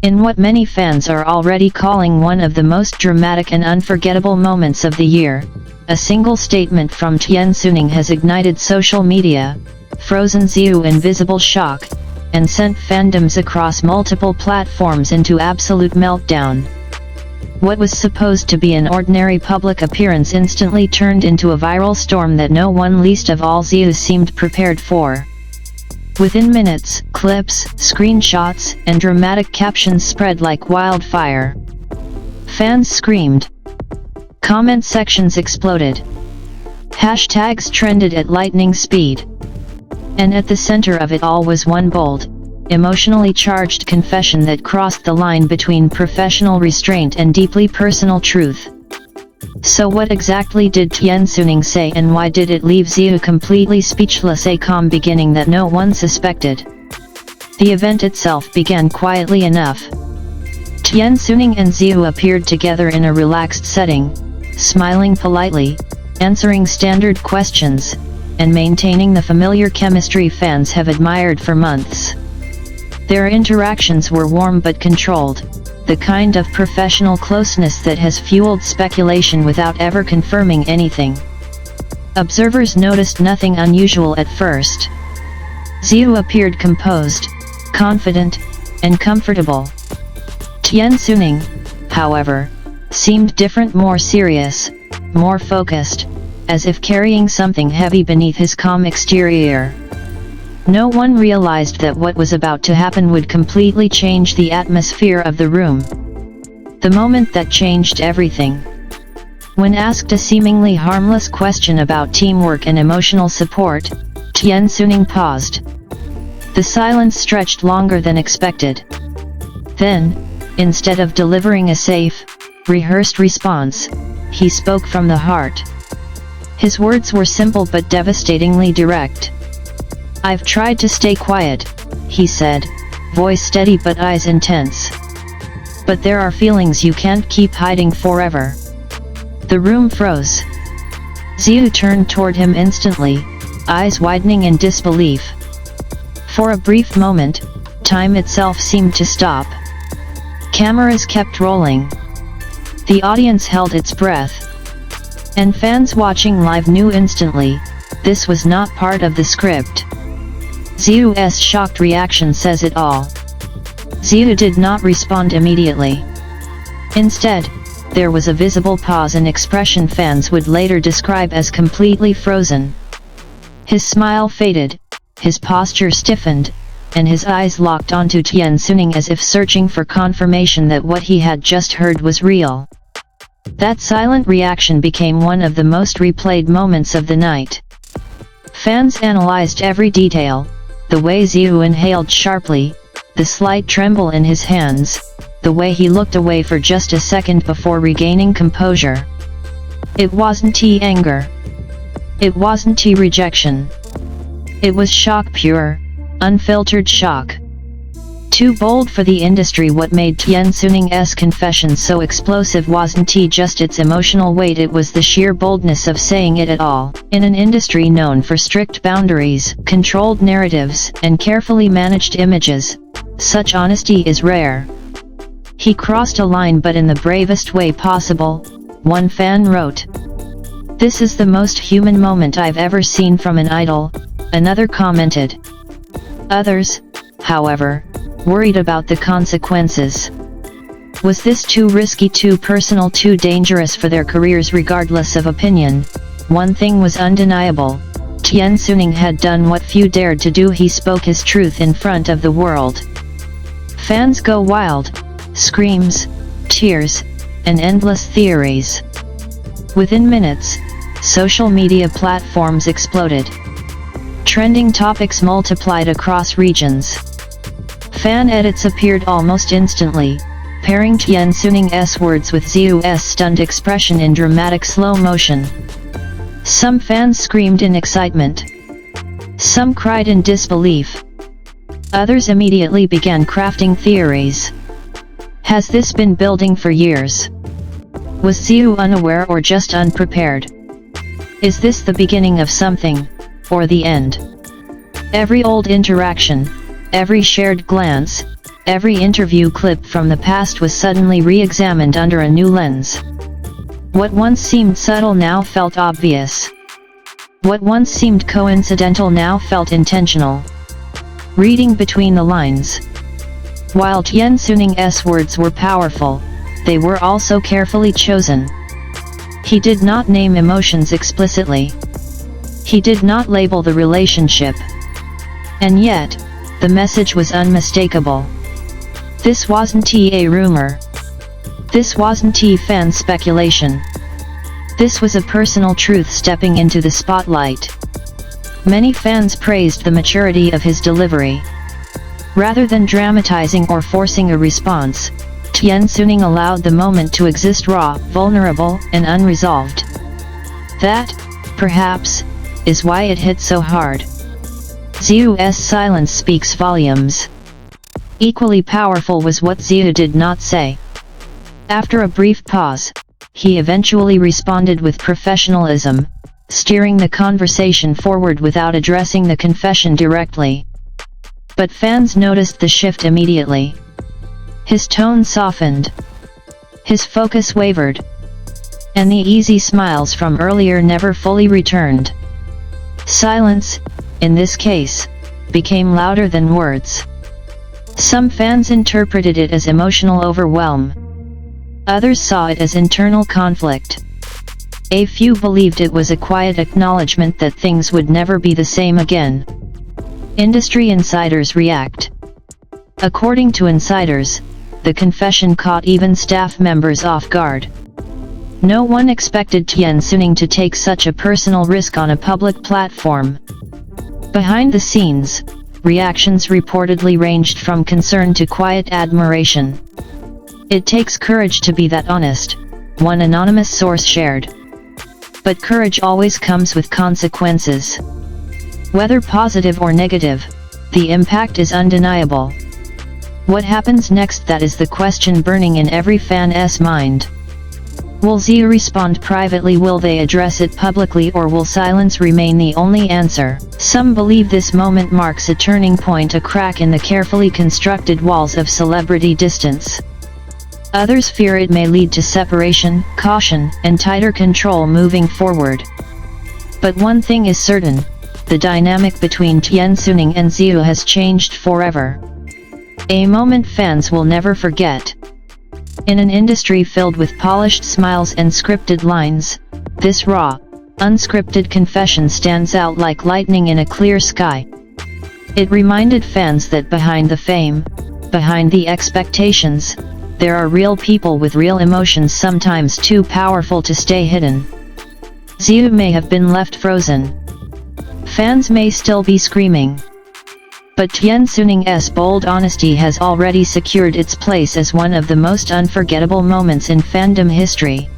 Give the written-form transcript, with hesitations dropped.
In what many fans are already calling one of the most dramatic and unforgettable moments of the year, a single statement from Tian Xuning has ignited social media, frozen Ziyu in visible shock, and sent fandoms across multiple platforms into absolute meltdown. What was supposed to be an ordinary public appearance instantly turned into a viral storm that no one, least of all Ziyu, seemed prepared for. Within minutes, clips, screenshots, and dramatic captions spread like wildfire. Fans screamed. Comment sections exploded. Hashtags trended at lightning speed. And at the center of it all was one bold, emotionally charged confession that crossed the line between professional restraint and deeply personal truth. So what exactly did Tian Xuning say, and why did it leave Ziyu completely speechless? A calm beginning that no one suspected. The event itself began quietly enough. Tian Xuning and Ziyu appeared together in a relaxed setting, smiling politely, answering standard questions, and maintaining the familiar chemistry fans have admired for months. Their interactions were warm but controlled, the kind of professional closeness that has fueled speculation without ever confirming anything. Observers noticed nothing unusual at first. Ziyu appeared composed, confident, and comfortable. Tian Xuning, however, seemed different, more serious, more focused, as if carrying something heavy beneath his calm exterior. No one realized that what was about to happen would completely change the atmosphere of the room. The moment that changed everything. When asked a seemingly harmless question about teamwork and emotional support, Tian Xuning paused. The silence stretched longer than expected. Then, instead of delivering a safe, rehearsed response, he spoke from the heart. His words were simple but devastatingly direct. "I've tried to stay quiet," he said, voice steady but eyes intense. "But there are feelings you can't keep hiding forever." The room froze. Ziyu turned toward him instantly, eyes widening in disbelief. For a brief moment, time itself seemed to stop. Cameras kept rolling. The audience held its breath. And fans watching live knew instantly, this was not part of the script. Ziyu's shocked reaction says it all. Ziyu did not respond immediately. Instead, there was a visible pause, an expression fans would later describe as completely frozen. His smile faded, his posture stiffened, and his eyes locked onto Tian Xuning as if searching for confirmation that what he had just heard was real. That silent reaction became one of the most replayed moments of the night. Fans analyzed every detail, the way Ziyu inhaled sharply, the slight tremble in his hands, the way he looked away for just a second before regaining composure. It wasn't anger. It wasn't rejection. It was shock, pure, unfiltered shock. Too bold for the industry. What made Tian Xuning's confession so explosive wasn't just its emotional weight, it was the sheer boldness of saying it at all. In an industry known for strict boundaries, controlled narratives, and carefully managed images, such honesty is rare. He crossed a line, but in the bravest way possible, one fan wrote. "This is the most human moment I've ever seen from an idol," another commented. Others, however, worried about the consequences. Was this too risky, too personal, too dangerous for their careers? Regardless of opinion, one thing was undeniable: Tian Xuning had done what few dared to do. He spoke his truth in front of the world. Fans go wild, screams, tears, and endless theories. Within minutes, social media platforms exploded. Trending topics multiplied across regions. Fan edits appeared almost instantly, pairing Tian Xuning's words with Ziyu's stunned expression in dramatic slow motion. Some fans screamed in excitement. Some cried in disbelief. Others immediately began crafting theories. Has this been building for years? Was Ziyu unaware or just unprepared? Is this the beginning of something, or the end? Every old interaction, every shared glance, every interview clip from the past was suddenly re-examined under a new lens. What once seemed subtle now felt obvious. What once seemed coincidental now felt intentional. Reading between the lines. While Tian Xuning's words were powerful, they were also carefully chosen. He did not name emotions explicitly. He did not label the relationship. And yet, the message was unmistakable. This wasn't a rumor. This wasn't fan speculation. This was a personal truth stepping into the spotlight. Many fans praised the maturity of his delivery. Rather than dramatizing or forcing a response, Tian Xuning allowed the moment to exist raw, vulnerable, and unresolved. That, perhaps, is why it hit so hard. Ziyu's silence speaks volumes. Equally powerful was what Ziyu did not say. After a brief pause, he eventually responded with professionalism, steering the conversation forward without addressing the confession directly. But fans noticed the shift immediately. His tone softened. His focus wavered. And the easy smiles from earlier never fully returned. Silence, in this case, became louder than words. Some fans interpreted it as emotional overwhelm. Others saw it as internal conflict. A few believed it was a quiet acknowledgement that things would never be the same again. Industry insiders react. According to insiders, the confession caught even staff members off guard. No one expected Tian Xuning to take such a personal risk on a public platform. Behind the scenes, reactions reportedly ranged from concern to quiet admiration. It takes courage to be that honest, one anonymous source shared. But courage always comes with consequences. Whether positive or negative, the impact is undeniable. What happens next? That is the question burning in every fan's mind. Will Ziyu respond privately? Will they address it publicly, or will silence remain the only answer? Some believe this moment marks a turning point, a crack in the carefully constructed walls of celebrity distance. Others fear it may lead to separation, caution, and tighter control moving forward. But one thing is certain, the dynamic between Tian Xuning and Ziyu has changed forever. A moment fans will never forget. In an industry filled with polished smiles and scripted lines, this raw, unscripted confession stands out like lightning in a clear sky. It reminded fans that behind the fame, behind the expectations, there are real people with real emotions, sometimes too powerful to stay hidden. Ziyu may have been left frozen. Fans may still be screaming. But Tian Xuning's bold honesty has already secured its place as one of the most unforgettable moments in fandom history.